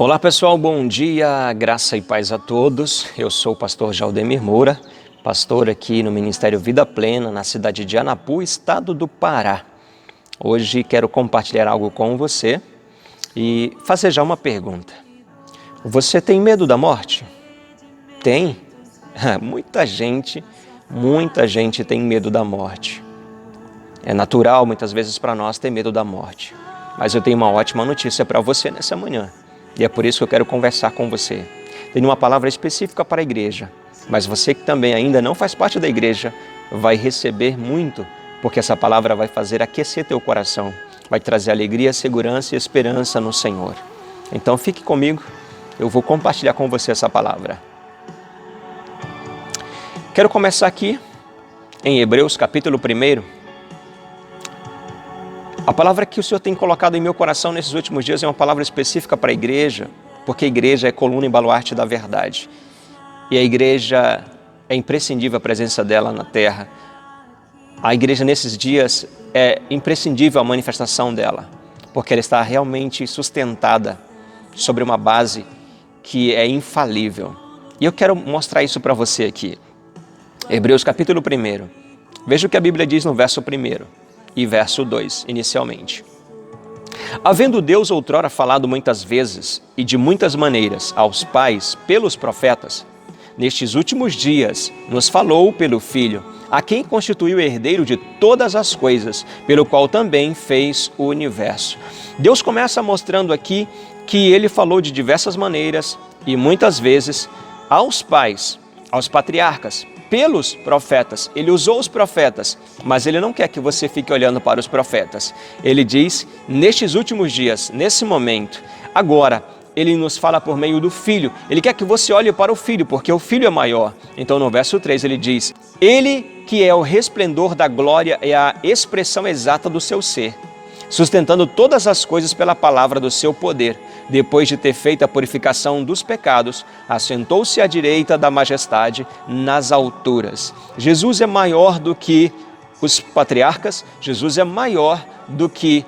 Olá pessoal, bom dia, graça e paz a todos. Eu sou o pastor Jaldemir Moura, pastor aqui no Ministério Vida Plena, na cidade de Anapu, estado do Pará. Hoje quero compartilhar algo com você e fazer já uma pergunta. Você tem medo da morte? Tem? Muita gente tem medo da morte. É natural muitas vezes para nós ter medo da morte. Mas eu tenho uma ótima notícia para você nessa manhã. E é por isso que eu quero conversar com você. Tenho uma palavra específica para a igreja, mas você que também ainda não faz parte da igreja, vai receber muito, porque essa palavra vai fazer aquecer teu coração, vai trazer alegria, segurança e esperança no Senhor. Então fique comigo, eu vou compartilhar com você essa palavra. Quero começar aqui em Hebreus capítulo 1. A palavra que o Senhor tem colocado em meu coração nesses últimos dias é uma palavra específica para a igreja, porque a igreja é coluna e baluarte da verdade. E a igreja é imprescindível a presença dela na terra. A igreja nesses dias é imprescindível a manifestação dela, porque ela está realmente sustentada sobre uma base que é infalível. E eu quero mostrar isso para você aqui. Hebreus capítulo 1. Veja o que a Bíblia diz no verso 1. E verso 2, inicialmente. Havendo Deus outrora falado muitas vezes e de muitas maneiras aos pais pelos profetas, nestes últimos dias nos falou pelo Filho, a quem constituiu herdeiro de todas as coisas, pelo qual também fez o universo. Deus começa mostrando aqui que ele falou de diversas maneiras e muitas vezes aos pais, aos patriarcas, pelos profetas. Ele usou os profetas, mas ele não quer que você fique olhando para os profetas. Ele diz, nestes últimos dias, nesse momento, agora, ele nos fala por meio do Filho. Ele quer que você olhe para o Filho, porque o Filho é maior. Então no verso 3 ele diz, ele que é o resplendor da glória é a expressão exata do seu ser, sustentando todas as coisas pela palavra do seu poder. Depois de ter feito a purificação dos pecados, assentou-se à direita da majestade nas alturas. Jesus é maior do que os patriarcas, Jesus é maior do que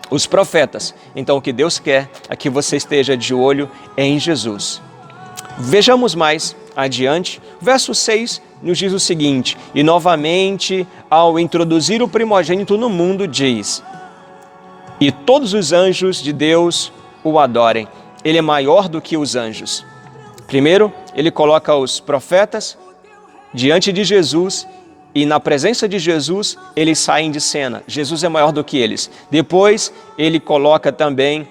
os profetas. Então o que Deus quer é que você esteja de olho em Jesus. Vejamos mais adiante, verso 6 nos diz o seguinte, e novamente ao introduzir o primogênito no mundo diz, e todos os anjos de Deus o adorem. Ele é maior do que os anjos. Primeiro, ele coloca os profetas diante de Jesus e na presença de Jesus, eles saem de cena. Jesus é maior do que eles. Depois, ele coloca também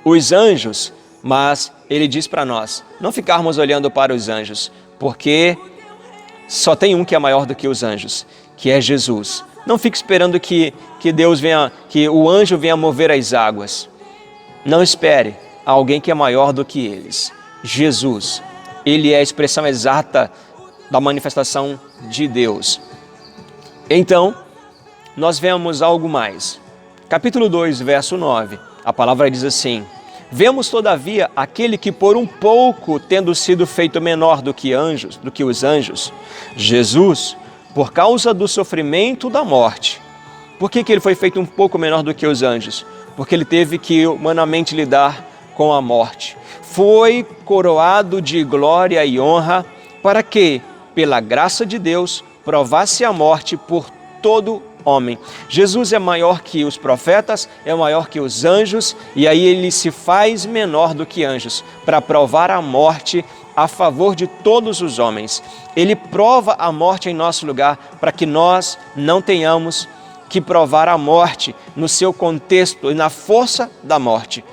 os anjos, mas ele diz para nós não ficarmos olhando para os anjos, porque só tem um que é maior do que os anjos, que é Jesus. Não fique esperando que Deus venha, que o anjo venha mover as águas. Não espere alguém que é maior do que eles. Jesus, ele é a expressão exata da manifestação de Deus. Então, nós vemos algo mais. Capítulo 2, verso 9, a palavra diz assim, vemos todavia aquele que por um pouco, tendo sido feito menor do que os anjos, Jesus, por causa do sofrimento da morte. Por que ele foi feito um pouco menor do que os anjos? Porque ele teve que humanamente lidar com a morte. Foi coroado de glória e honra para que, pela graça de Deus, provasse a morte por todo homem. Jesus é maior que os profetas, é maior que os anjos, e aí ele se faz menor do que anjos, para provar a morte a favor de todos os homens. Ele prova a morte em nosso lugar, para que nós não tenhamos que provar a morte no seu contexto e na força da morte.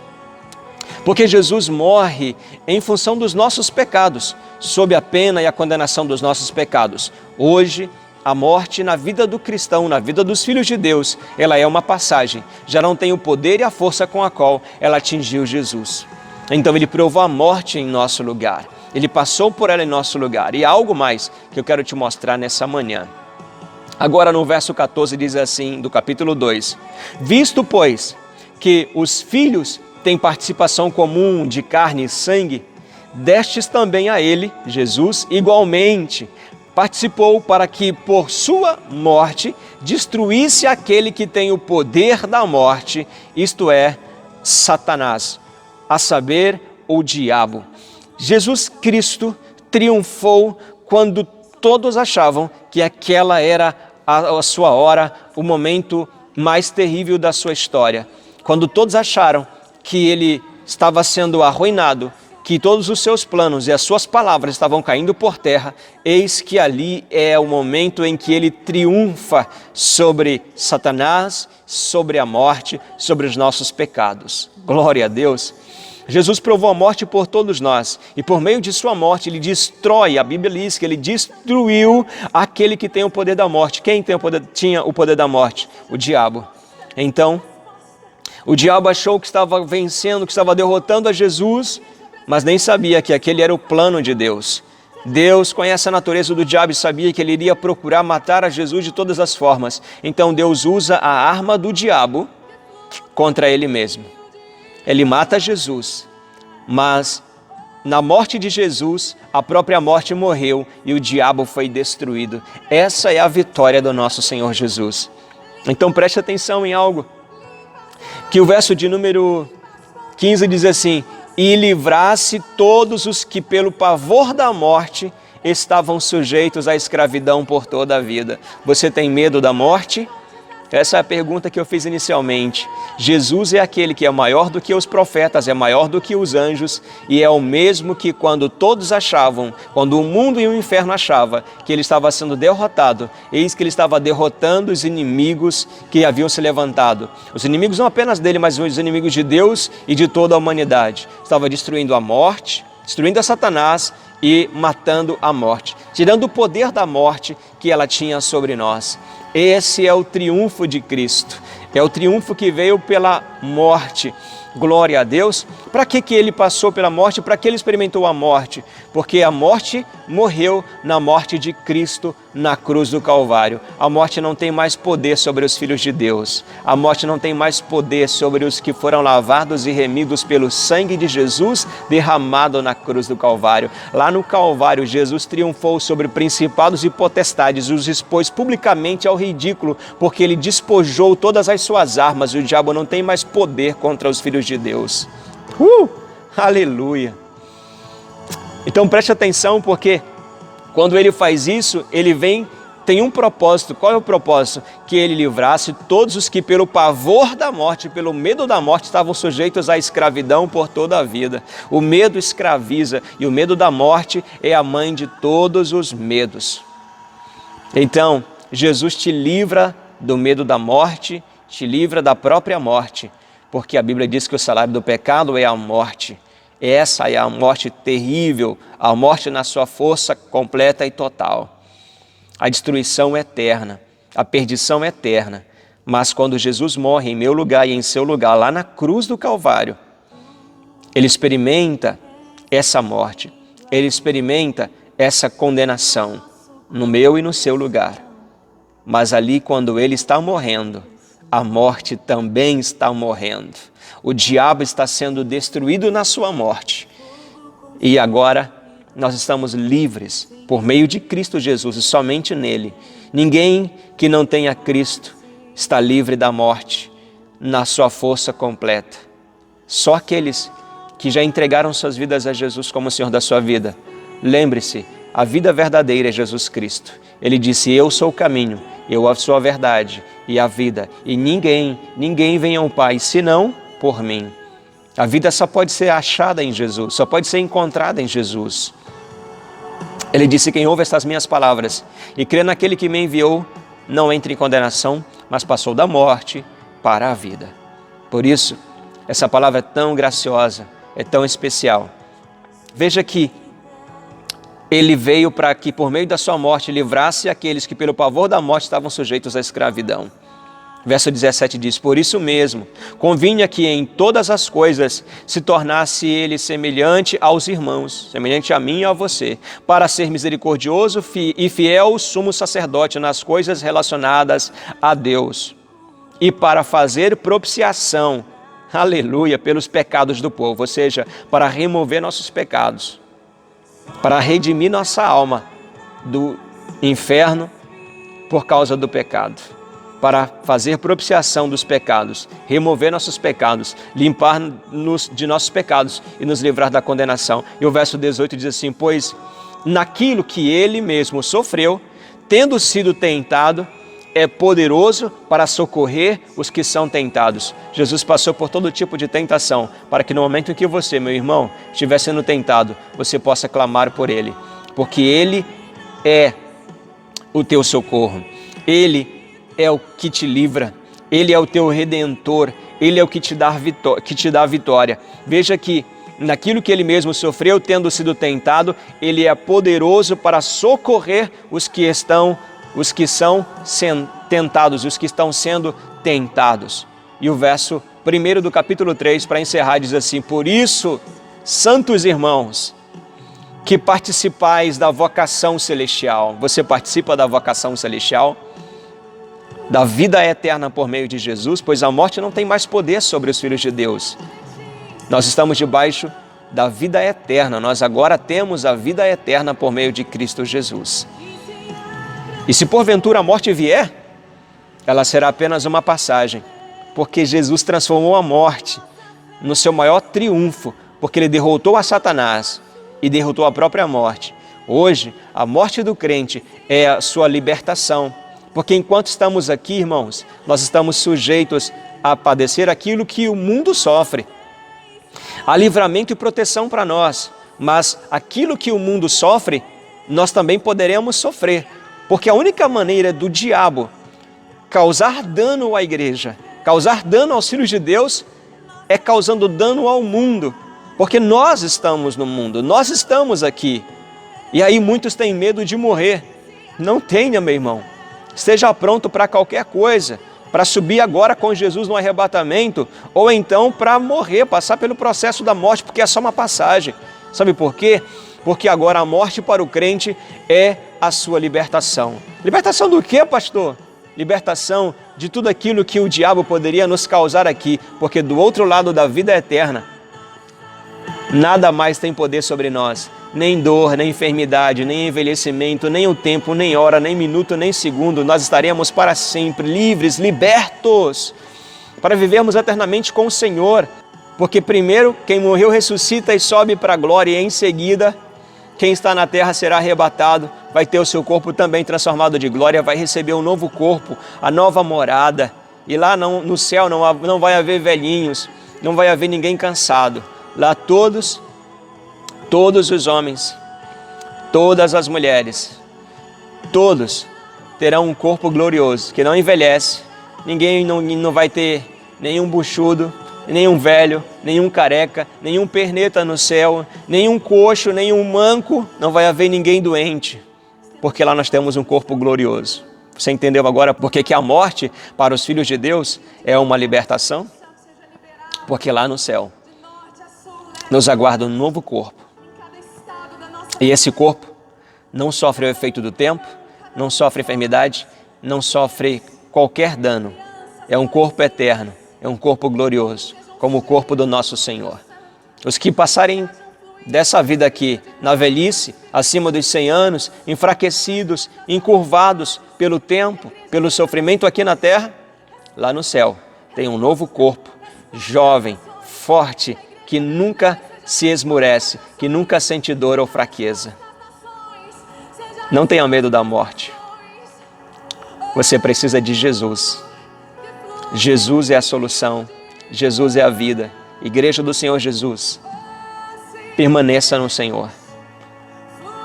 Porque Jesus morre em função dos nossos pecados, sob a pena e a condenação dos nossos pecados. Hoje, a morte na vida do cristão, na vida dos filhos de Deus, ela é uma passagem, já não tem o poder e a força com a qual ela atingiu Jesus. Então ele provou a morte em nosso lugar, ele passou por ela em nosso lugar. E há algo mais que eu quero te mostrar nessa manhã. Agora no verso 14 diz assim, do capítulo 2, visto, pois, que os filhos têm participação comum de carne e sangue, destes também a ele, Jesus, igualmente, participou para que por sua morte destruísse aquele que tem o poder da morte, isto é, Satanás, a saber, o diabo. Jesus Cristo triunfou quando todos achavam que aquela era a sua hora, o momento mais terrível da sua história. Quando todos acharam que ele estava sendo arruinado, que todos os seus planos e as suas palavras estavam caindo por terra, eis que ali é o momento em que ele triunfa sobre Satanás, sobre a morte, sobre os nossos pecados. Glória a Deus! Jesus provou a morte por todos nós e por meio de sua morte ele destrói, a Bíblia diz que ele destruiu aquele que tem o poder da morte. Quem tinha o poder da morte? O diabo. Então, o diabo achou que estava vencendo, que estava derrotando a Jesus, mas nem sabia que aquele era o plano de Deus. Deus conhece a natureza do diabo e sabia que ele iria procurar matar a Jesus de todas as formas. Então Deus usa a arma do diabo contra ele mesmo. Ele mata Jesus, mas na morte de Jesus, a própria morte morreu e o diabo foi destruído. Essa é a vitória do nosso Senhor Jesus. Então preste atenção em algo, que o verso de número 15 diz assim: e livrasse todos os que pelo pavor da morte estavam sujeitos à escravidão por toda a vida. Você tem medo da morte? Essa é a pergunta que eu fiz inicialmente. Jesus é aquele que é maior do que os profetas, é maior do que os anjos e é o mesmo que quando todos achavam, quando o mundo e o inferno achavam que ele estava sendo derrotado, eis que ele estava derrotando os inimigos que haviam se levantado. Os inimigos não apenas dele, mas os inimigos de Deus e de toda a humanidade. Estava destruindo a morte, destruindo a Satanás e matando a morte, tirando o poder da morte que ela tinha sobre nós. Esse é o triunfo de Cristo, é o triunfo que veio pela morte. Glória a Deus. Para que ele passou pela morte? Para que ele experimentou a morte? Porque a morte morreu na morte de Cristo na cruz do Calvário. A morte não tem mais poder sobre os filhos de Deus. A morte não tem mais poder sobre os que foram lavados e remidos pelo sangue de Jesus derramado na cruz do Calvário. Lá no Calvário, Jesus triunfou sobre principados e potestades, os expôs publicamente ao ridículo, porque ele despojou todas as suas armas e o diabo não tem mais poder contra os filhos de Deus. Aleluia! Então preste atenção, porque quando ele faz isso, ele tem um propósito. Qual é o propósito? Que ele livrasse todos os que pelo pavor da morte, pelo medo da morte, estavam sujeitos à escravidão por toda a vida. O medo escraviza e o medo da morte é a mãe de todos os medos. Então, Jesus te livra do medo da morte, te livra da própria morte, porque a Bíblia diz que o salário do pecado é a morte. Essa é a morte terrível, a morte na sua força completa e total. A destruição eterna, a perdição eterna. Mas quando Jesus morre em meu lugar e em seu lugar, lá na cruz do Calvário, ele experimenta essa morte, ele experimenta essa condenação no meu e no seu lugar. Mas ali, quando ele está morrendo, a morte também está morrendo. O diabo está sendo destruído na sua morte. E agora nós estamos livres por meio de Cristo Jesus e somente nele. Ninguém que não tenha Cristo está livre da morte na sua força completa. Só aqueles que já entregaram suas vidas a Jesus como Senhor da sua vida. Lembre-se, a vida verdadeira é Jesus Cristo. Ele disse: eu sou o caminho, eu sou a verdade e a vida, e ninguém vem ao Pai senão por mim. A vida só pode ser achada em Jesus, só pode ser encontrada em Jesus. Ele disse: quem ouve estas minhas palavras e crê naquele que me enviou, não entra em condenação, mas passou da morte para a vida. Por isso, essa palavra é tão graciosa, é tão especial. Veja que ele veio para que, por meio da sua morte, livrasse aqueles que, pelo pavor da morte, estavam sujeitos à escravidão. Verso 17 diz: por isso mesmo, convinha que em todas as coisas se tornasse ele semelhante aos irmãos, semelhante a mim e a você, para ser misericordioso e fiel sumo sacerdote nas coisas relacionadas a Deus, e para fazer propiciação, aleluia, pelos pecados do povo, ou seja, para remover nossos pecados, para redimir nossa alma do inferno por causa do pecado. para fazer propiciação dos pecados, remover nossos pecados, limpar-nos de nossos pecados e nos livrar da condenação. E o verso 18 diz assim: pois naquilo que ele mesmo sofreu, tendo sido tentado, é poderoso para socorrer os que são tentados. Jesus passou por todo tipo de tentação, para que no momento em que você, meu irmão, estiver sendo tentado, você possa clamar por ele, porque ele é o teu socorro, ele é o que te livra, ele é o teu redentor, ele é o que te dá a vitória. Veja que naquilo que ele mesmo sofreu, tendo sido tentado, ele é poderoso para socorrer os que são tentados, os que estão sendo tentados. E o verso 1 do capítulo 3, para encerrar, diz assim: por isso, santos irmãos, que participais da vocação celestial. Você participa da vocação celestial? Da vida eterna por meio de Jesus, pois a morte não tem mais poder sobre os filhos de Deus. Nós estamos debaixo da vida eterna, nós agora temos a vida eterna por meio de Cristo Jesus. E se porventura a morte vier, ela será apenas uma passagem, porque Jesus transformou a morte no seu maior triunfo, porque ele derrotou a Satanás e derrotou a própria morte. Hoje, a morte do crente é a sua libertação, porque enquanto estamos aqui, irmãos, nós estamos sujeitos a padecer aquilo que o mundo sofre. Há livramento e proteção para nós, mas aquilo que o mundo sofre, nós também poderemos sofrer, porque a única maneira do diabo causar dano à igreja, causar dano aos filhos de Deus, é causando dano ao mundo, porque nós estamos no mundo, nós estamos aqui. E aí muitos têm medo de morrer. Não tenha, meu irmão. Esteja pronto para qualquer coisa, para subir agora com Jesus no arrebatamento, ou então para morrer, passar pelo processo da morte, porque é só uma passagem. Sabe por quê? Porque agora a morte para o crente é a sua libertação. Libertação do quê, pastor? Libertação de tudo aquilo que o diabo poderia nos causar aqui, porque do outro lado da vida eterna, nada mais tem poder sobre nós. Nem dor, nem enfermidade, nem envelhecimento, nem o tempo, nem hora, nem minuto, nem segundo. Nós estaremos para sempre livres, libertos, para vivermos eternamente com o Senhor. Porque primeiro, quem morreu ressuscita e sobe para a glória, e em seguida, quem está na terra será arrebatado, vai ter o seu corpo também transformado de glória, vai receber um novo corpo, a nova morada. E lá no céu não vai haver velhinhos, não vai haver ninguém cansado. Lá todos os homens, todas as mulheres, todos terão um corpo glorioso, que não envelhece. Ninguém não vai ter nenhum buchudo, nenhum velho, nenhum careca, nenhum perneta no céu, nenhum coxo, nenhum manco, não vai haver ninguém doente, porque lá nós temos um corpo glorioso. Você entendeu agora por que a morte para os filhos de Deus é uma libertação? Porque lá no céu nos aguarda um novo corpo. E esse corpo não sofre o efeito do tempo, não sofre enfermidade, não sofre qualquer dano. É um corpo eterno, é um corpo glorioso, como o corpo do nosso Senhor. Os que passarem dessa vida aqui, na velhice, acima dos 100 anos, enfraquecidos, encurvados pelo tempo, pelo sofrimento aqui na terra, lá no céu tem um novo corpo, jovem, forte, que nunca se esmurece, que nunca sente dor ou fraqueza. Não tenha medo da morte. Você precisa de Jesus. Jesus é a solução. Jesus é a vida. Igreja do Senhor Jesus, permaneça no Senhor.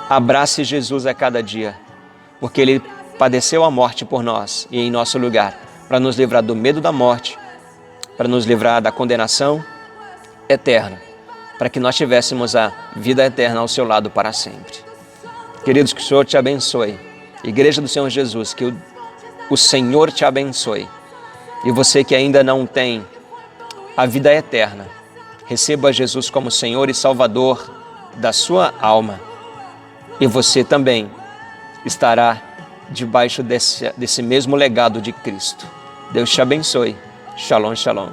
Abrace Jesus a cada dia, porque Ele padeceu a morte por nós e em nosso lugar, para nos livrar do medo da morte, para nos livrar da condenação eterna, para que nós tivéssemos a vida eterna ao seu lado para sempre. Queridos, que o Senhor te abençoe. Igreja do Senhor Jesus, que o Senhor te abençoe. E você que ainda não tem a vida eterna, receba Jesus como Senhor e Salvador da sua alma. E você também estará debaixo desse mesmo legado de Cristo. Deus te abençoe. Shalom, shalom.